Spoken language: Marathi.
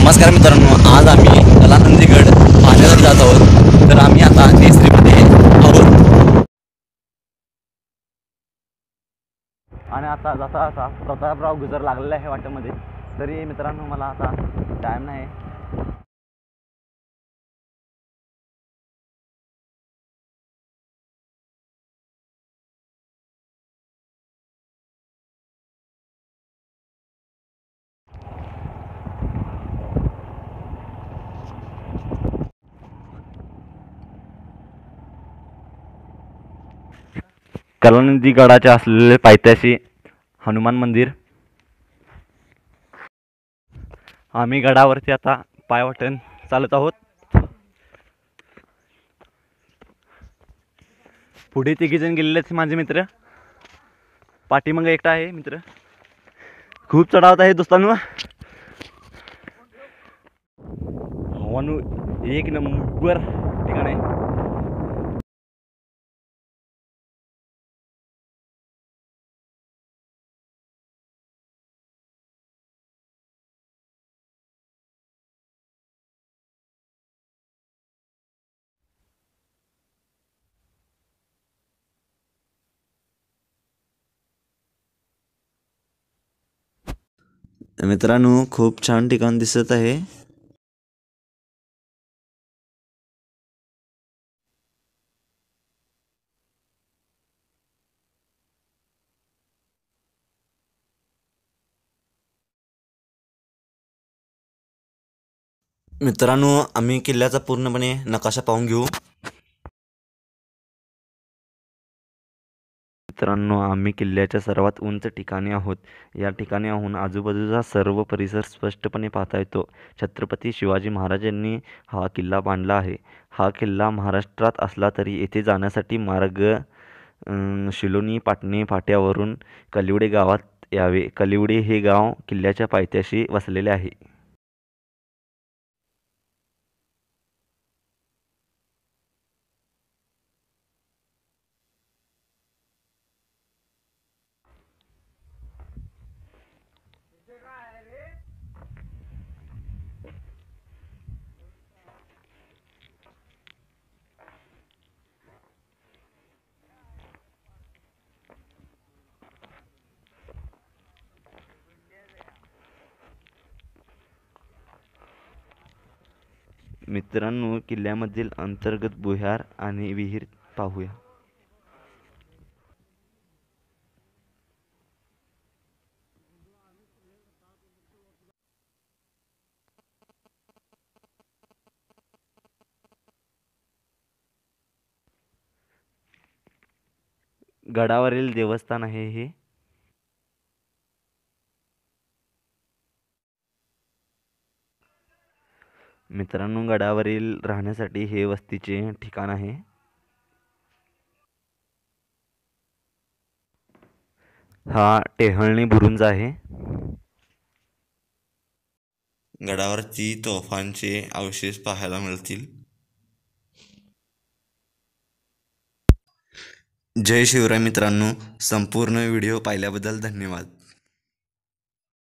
नमस्कार मित्रांनो, आज आम्ही कलानंदीगड पाहण्यासाठी जात आहोत. तर आम्ही आता केसरीमध्ये आहोत आणि आता जाता जाता प्रतापराव गुजर लागलेला आहे वाटेमध्ये. तरी मित्रांनो मला आता टाईम नाही. कलानंदी गडाचे असलेले पायथ्याशी हनुमान मंदिर. आम्ही गडावरती आता पायवाटण चालत आहोत. पुढे तिघीजण गेलेले आहेत माझे मित्र. पाठीमागे एकटा आहे मित्र. खूप चढावत आहे दोस्तांनो. हवानू एक नंबर ठिकाण आहे. मित्रांनो खूप छान ठिकाण दिसत आहे. मित्रांनो आम्ही किल्ल्याचा पूर्णपणे नकाशा पाहून घेऊ. मित्रांनो आम्ही किल्ल्याच्या सर्वात उंच ठिकाणी आहोत. या ठिकाणाहून आजूबाजूचा सर्व परिसर स्पष्टपणे पाहता येतो. छत्रपती शिवाजी महाराजांनी हा किल्ला बांधला आहे. हा किल्ला महाराष्ट्रात असला तरी येथे जाण्यासाठी मार्ग शिलोनी पाटणे फाट्यावरून कलिवडे गावात यावे. कलिवडे हे गाव किल्ल्याच्या पायथ्याशी वसलेले आहे. मित्रांनो किल्ल्यामधील अंतर्गत भुयार आणि विहीर पाहूया. गडावरील देवस्थान आहे हे. मित्रांनो गडावरील राहण्यासाठी हे वस्तीचे ठिकाण आहे. हा टेहळणी बुरुंज आहे. गडावरती तोफांचे अवशेष पाहायला मिळतील. जय शिवराय मित्रांनो, संपूर्ण व्हिडिओ पाहिल्याबद्दल धन्यवाद.